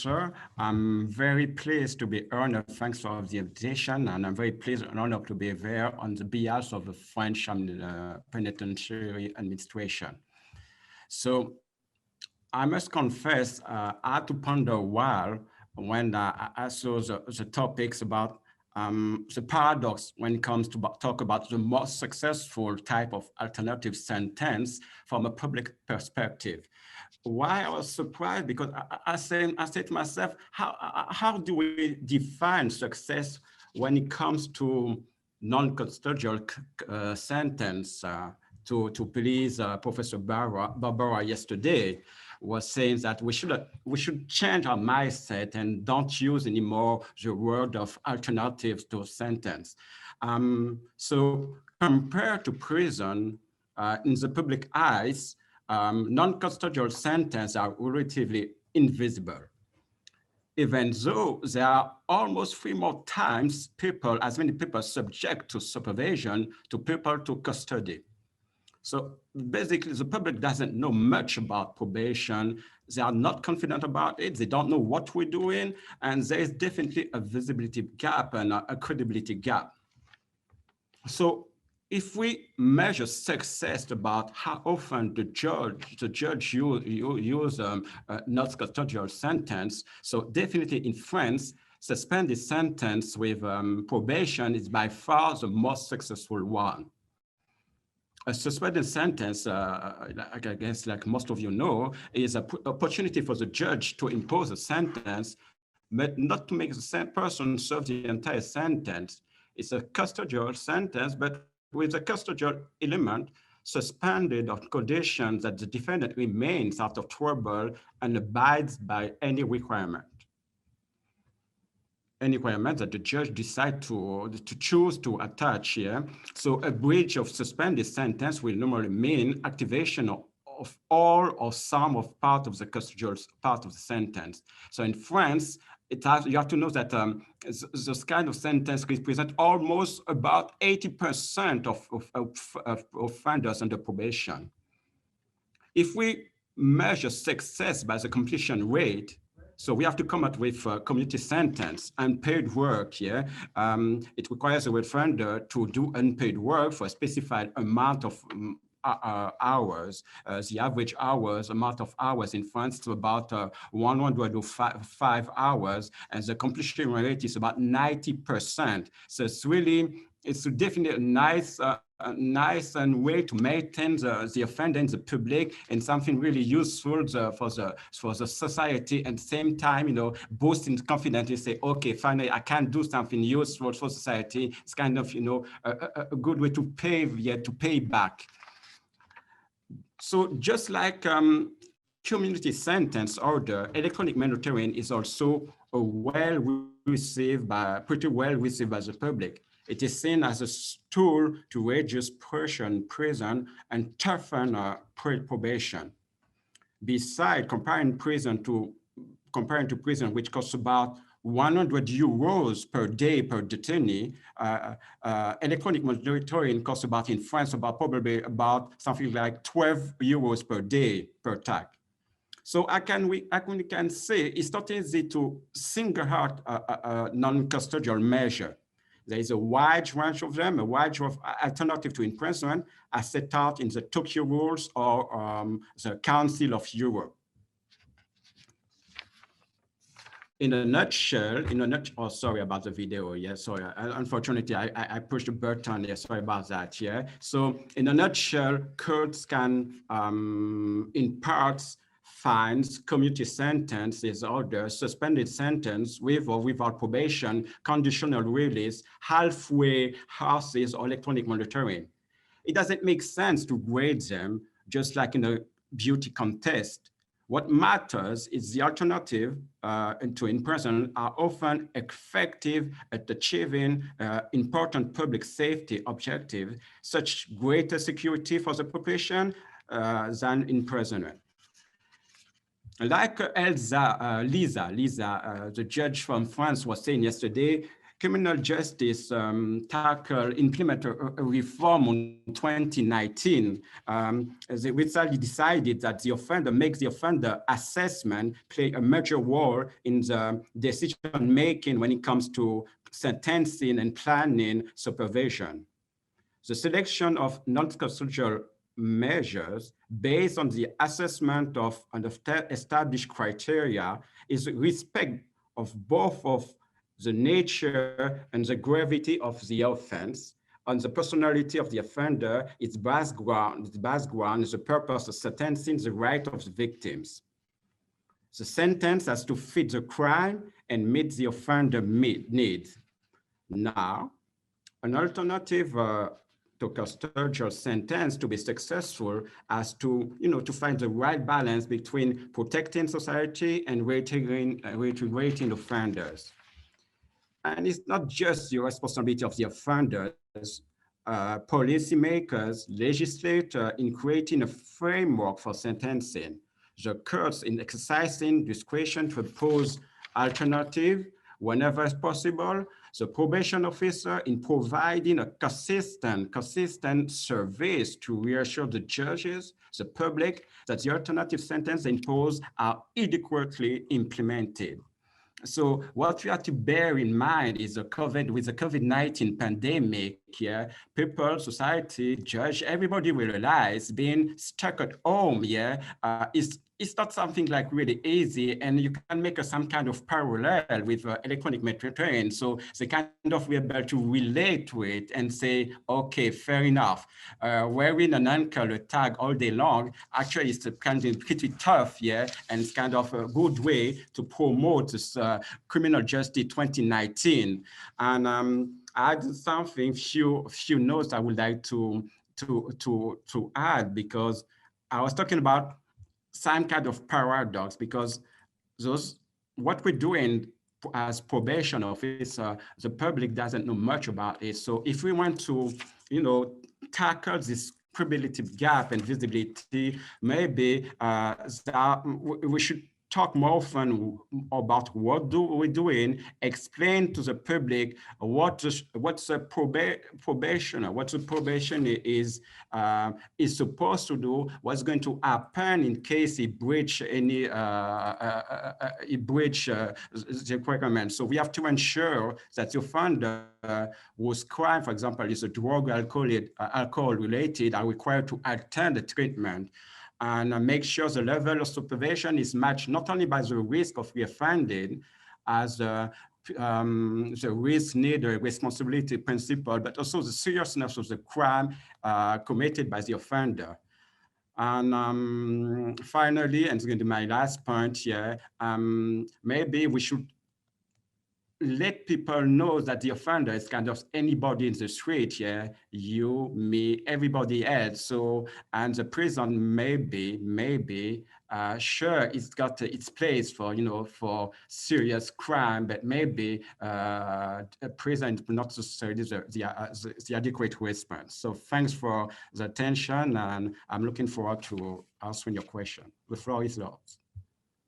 Professor. I'm very pleased to be honored. Thanks for the invitation, and I'm very pleased and honored to be there on the behalf of the French Penitentiary Administration. So I must confess, I had to ponder a while when I saw the topics about the paradox when it comes to talk about the most successful type of alternative sentence from a public perspective. Why I was surprised, because I said to myself, how do we define success when it comes to non-custodial sentence? To please Professor Barbara yesterday was saying that we should change our mindset and don't use anymore the word of alternatives to sentence. So compared to prison, in the public eyes, non-custodial sentences are relatively invisible, even though there are almost 3 more times as many people subject to supervision to people to custody. So basically, the public doesn't know much about probation. They are not confident about it. They don't know what we're doing. And there is definitely a visibility gap and a credibility gap. So if we measure success about how often the judge use not custodial sentence, so definitely in France, suspended sentence with probation is by far the most successful one. A suspended sentence, I guess like most of you know, is an opportunity for the judge to impose a sentence, but not to make the person serve the entire sentence. It's a custodial sentence, but with a custodial element suspended on condition that the defendant remains out of trouble and abides by any requirement that the judge decides to choose to attach here. So a breach of suspended sentence will normally mean activation of all or some of part of the custodial part of the sentence. So in France, you have to know that this kind of sentence represents almost about 80% of offenders under probation. If we measure success by the completion rate, so we have to come up with a community sentence, unpaid work here. It requires the offender to do unpaid work for a specified amount of hours. The average amount of hours in France is about 105 hours, and the completion rate is about 90%. So it's definitely a nice and way to maintain the offender in the public and something really useful for the society, and same time, boosting confidence and say, okay, finally I can do something useful for society. It's kind of, a good way to pay back. So just like community sentence order, electronic monitoring is also pretty well received by the public. It is seen as a tool to reduce pressure in prison and toughen probation. Besides, comparing to prison, which costs about 100 euros per day per detainee, electronic monitoring costs in France probably about something like 12 euros per day per tag. So I can say it's not easy to single out a non-custodial measure. There is a wide range of them, a wide range of alternative to imprisonment as set out in the Tokyo rules or the Council of Europe. In a nutshell, oh, sorry about the video. Yeah, sorry. Unfortunately, I pushed the button. Yeah, sorry about that. Yeah. So in a nutshell, courts can, in parts, fines, community sentences, orders, suspended sentence with or without probation, conditional release, halfway houses, or electronic monitoring. It doesn't make sense to grade them just like in a beauty contest. What matters is the alternative to imprisonment are often effective at achieving important public safety objectives, such greater security for the population than imprisonment. Like Lisa, the judge from France was saying yesterday, criminal justice implemented a reform in 2019. They recently decided that the offender makes the offender assessment play a major role in the decision-making when it comes to sentencing and planning supervision. The selection of non-procedural measures based on the assessment of an established criteria is respect of both of the nature and the gravity of the offense, on the personality of the offender, its background, the purpose of sentencing, the right of the victims. The sentence has to fit the crime and meet the offender needs. Now, an alternative to custodial sentence to be successful as to, to find the right balance between protecting society and reintegrating offenders. And it's not just the responsibility of the offenders, policymakers, legislators in creating a framework for sentencing, the courts in exercising discretion to propose alternative whenever possible, the probation officer in providing a consistent service to reassure the judges, the public, that the alternative sentence imposed are adequately implemented. So what we have to bear in mind is with the COVID-19 pandemic, people, society, judge, everybody will realize being stuck at home, it's not something like really easy, and you can make some kind of parallel with electronic monitoring. So they kind of be able to relate to it and say, okay, fair enough. Wearing an ankle tag all day long, actually it's kind of pretty tough, and it's kind of a good way to promote this criminal justice 2019. And I had something, few notes I would like to add, because I was talking about some kind of paradox, because what we're doing as probation officer, the public doesn't know much about it. So if we want to, tackle this credibility gap and visibility, maybe we should talk more often about what we're doing, explain to the public what's the probation is supposed to do, what's going to happen in case he breach the requirement. So we have to ensure that the offender whose crime, for example, is a drug alcohol related, are required to attend the treatment, and make sure the level of supervision is matched not only by the risk of reoffending as the risk need or responsibility principle, but also the seriousness of the crime committed by the offender. And finally, and it's going to be my last point here, maybe we should let people know that the offender is kind of anybody in the street, you, me, everybody else. So, and the prison maybe, sure, it's got its place for, for serious crime, but maybe a prison is not necessarily the adequate response. So thanks for the attention, and I'm looking forward to answering your question. The floor is yours.